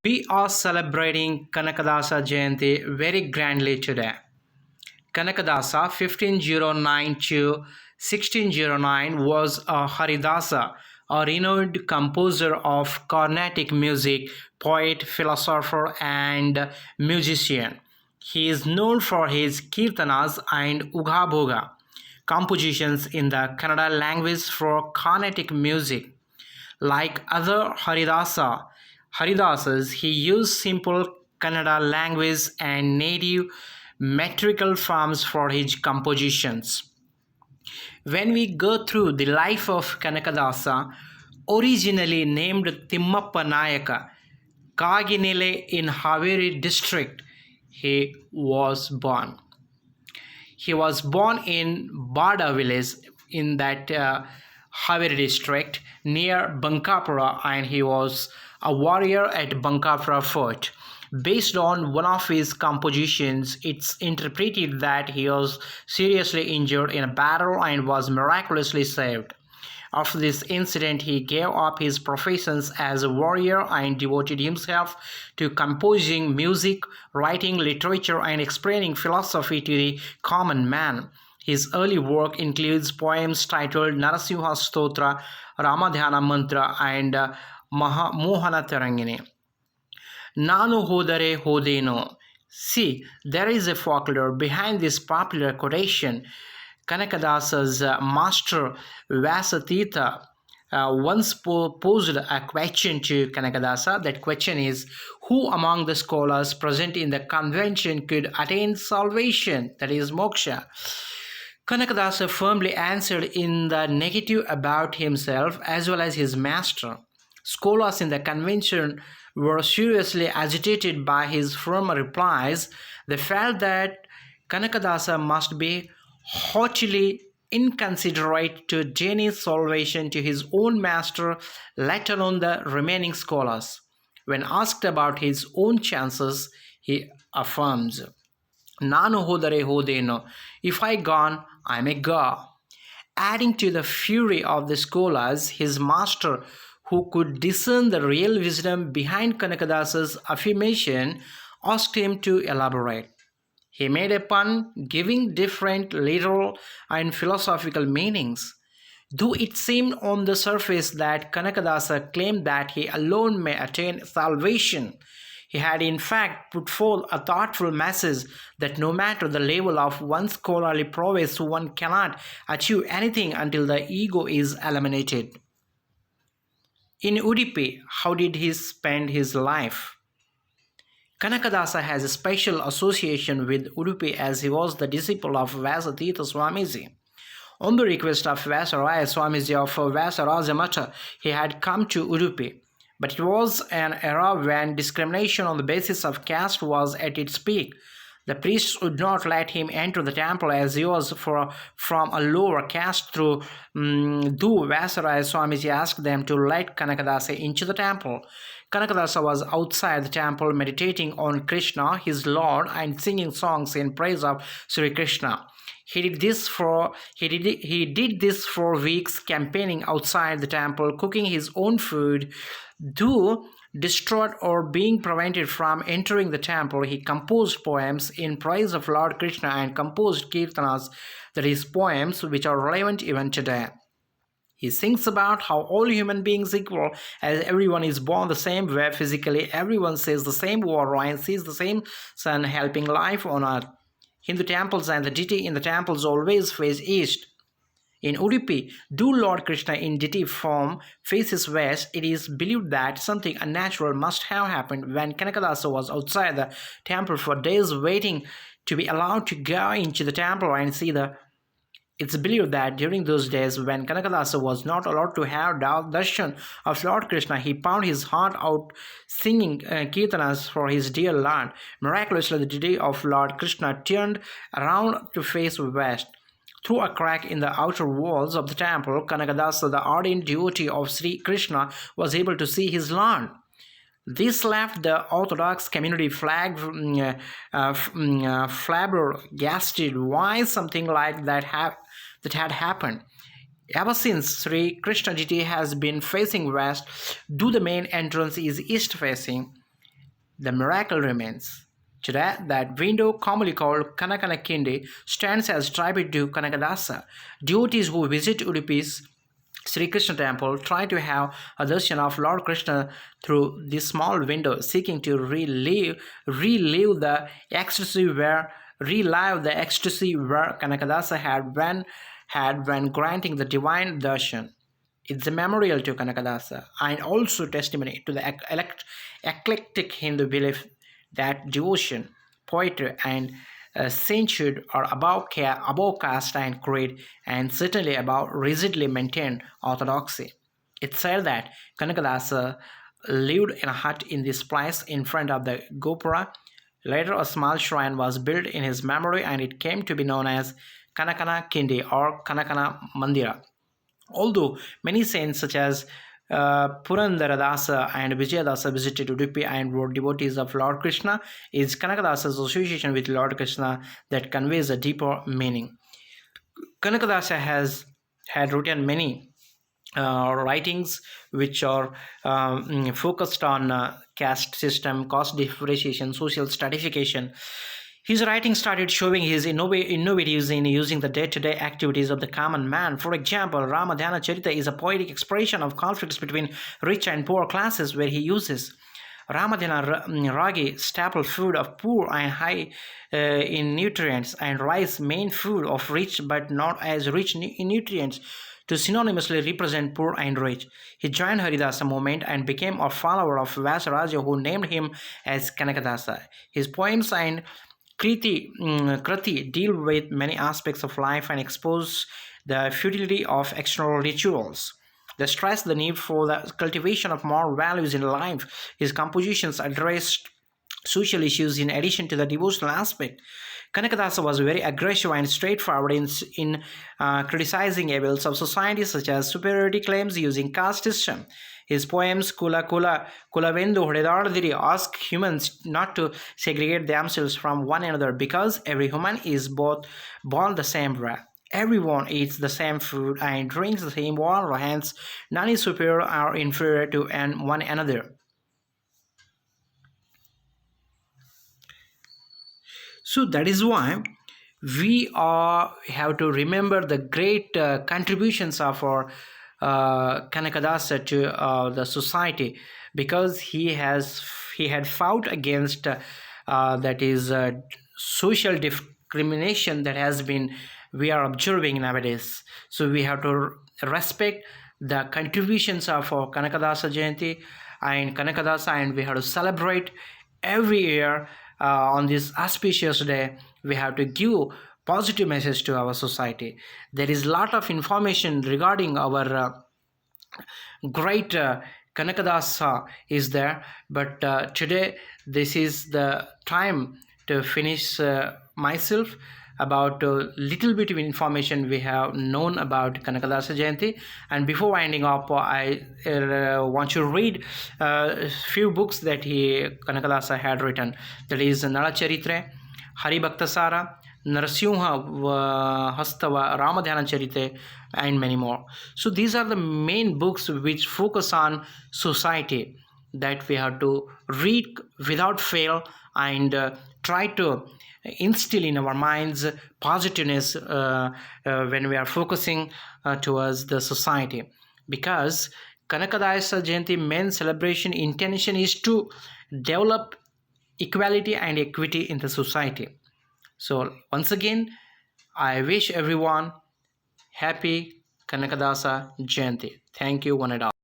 We are celebrating Kanakadasa Jayanti very grandly today. Kanakadasa 1509 to 1609 was a Haridasa, a renowned composer of Carnatic music, poet, philosopher, and musician. He is known for his kirtanas and ughabhoga, compositions in the Kannada language for Carnatic music. Like other Haridasas, he used simple Kannada language and native metrical forms for his compositions. When we go through the life of Kanakadasa, originally named Timmappa Nayaka, Kaginile in Haveri district, he was born. He was born in Bada village in that Haveri district near Bankapura, and he was a warrior at Bankapura fort. Based on one of his compositions, it's interpreted that he was seriously injured in a battle and was miraculously saved. After this incident, he gave up his professions as a warrior and devoted himself to composing music, writing literature, and explaining philosophy to the common man. His early work includes poems titled Narasimha Stotra, Ramadhyana Mantra, and Mohana Tarangini. Nanu hodare hodeno. See, there is a folklore behind this popular quotation. Kanakadasa's master Vasatita once posed a question to Kanakadasa. That question is, who among the scholars present in the convention could attain salvation, that is moksha? Kanakadasa firmly answered in the negative about himself as well as his master. Scholars in the convention were seriously agitated by his firm replies. They felt that Kanakadasa must be haughtily inconsiderate to deign salvation to his own master, let alone the remaining scholars. When asked about his own chances, he affirms, Nanu hodare hodeno. If I gone, I may go. Adding to the fury of the scholars, his master, who could discern the real wisdom behind Kanakadasa's affirmation, asked him to elaborate. He made a pun, giving different literal and philosophical meanings. Though it seemed on the surface that Kanakadasa claimed that he alone may attain salvation, he had in fact put forth a thoughtful message that no matter the level of one's scholarly prowess, one cannot achieve anything until the ego is eliminated. In Udupi, how did he spend his life? Kanakadasa has a special association with Udupi as he was the disciple of Vasatita Swamiji. On the request of Vasaraya Swamiji of Vasaraja Mata, he had come to Udupi. But it was an era when discrimination on the basis of caste was at its peak. The priests would not let him enter the temple as he was from a lower caste though Vasaraya Swamiji asked them to let Kanakadasa into the temple. Kanakadasa was outside the temple meditating on Krishna, his Lord, and singing songs in praise of Sri Krishna. He did this for weeks, campaigning outside the temple, cooking his own food. Though distraught or being prevented from entering the temple, he composed poems in praise of Lord Krishna and composed kirtanas, that is, poems which are relevant even today. He sings about how all human beings are equal, as everyone is born the same way physically, everyone says the same word and sees the same sun helping life on earth. Hindu temples and the deity in the temples always face east. In Udupi, though Lord Krishna in deity form faces west, it is believed that something unnatural must have happened when Kanakadasa was outside the temple for days waiting to be allowed to go into the temple and see the. It's believed that during those days when Kanakadasa was not allowed to have darshan of Lord Krishna, he poured his heart out singing kirtanas for his dear Lord. Miraculously, the deity of Lord Krishna turned around to face west. Through a crack in the outer walls of the temple, Kanakadasa, the ardent devotee of Sri Krishna, was able to see his Lord. This left the Orthodox community flabbergasted. Why something like that had happened? Ever since, Sri Krishna deity has been facing west, though the main entrance is east facing. the miracle remains. Today, that window, commonly called Kanakanakindi, stands as tribute to Kanakadasa. Devotees who visit Udupi's Sri Krishna temple try to have a darshan of Lord Krishna through this small window, seeking to relive the ecstasy where Kanakadasa had when granting the divine darshan. It's a memorial to Kanakadasa and also testimony to the eclectic Hindu belief that devotion, poetry, and sainthood are above caste and creed, and certainly above rigidly maintained orthodoxy. It's said that Kanakadasa lived in a hut in this place in front of the Gopura. Later, a small shrine was built in his memory, and it came to be known as Kanakana Kindi or Kanakana Mandira. Although many saints such as Purandaradasa and Vijayadasa visited Udupi and were devotees of Lord Krishna, is Kanakadasa's association with Lord Krishna that conveys a deeper meaning. Kanakadasa had written many writings which are focused on caste system, caste differentiation, social stratification. His writing started showing his innovatives in using the day-to-day activities of the common man. For example, Ramadhyana Charita is a poetic expression of conflicts between rich and poor classes, where he uses Ramadhyana ragi, staple food of poor and high in nutrients, and rice, main food of rich but not as rich in nutrients, to synonymously represent poor and rich. He joined Haridasa movement and became a follower of Vyasaraja, who named him as Kanakadasa. His poems and Kriti deal with many aspects of life and expose the futility of external rituals. They stress the need for the cultivation of moral values in life. His compositions addressed social issues in addition to the devotional aspect. Kanakadasa was very aggressive and straightforward in criticizing evils of society such as superiority claims using caste system. His poems Kulavendu Hodedardiri ask humans not to segregate themselves from one another because every human is both born the same way. Everyone eats the same food and drinks the same water, hence none is superior or inferior to one another. So that is why we have to remember the great contributions of our Kanakadasa to the society, because he had fought against that is social discrimination that has been we are observing nowadays. So we have to respect the contributions of our Kanakadasa Jayanti and Kanakadasa, and we have to celebrate every year on this auspicious day. We have to give positive message to our society. There is a lot of information regarding our great Kanakadasa is there, but today this is the time to finish myself about a little bit of information we have known about Kanakadasa Jayanti. And before winding up, I want to read a few books that Kanakadasa had written. That is Nalacharitre, Haribhaktasara, Narasimha Hastava, Ramadhyana Charite, and many more. So these are the main books which focus on society that we have to read without fail and try to instill in our minds positiveness when we are focusing towards the society. Because Kanakadasa Jayanti main celebration intention is to develop equality and equity in the society. So once again, I wish everyone happy Kanakadasa Jayanti. Thank you one and all.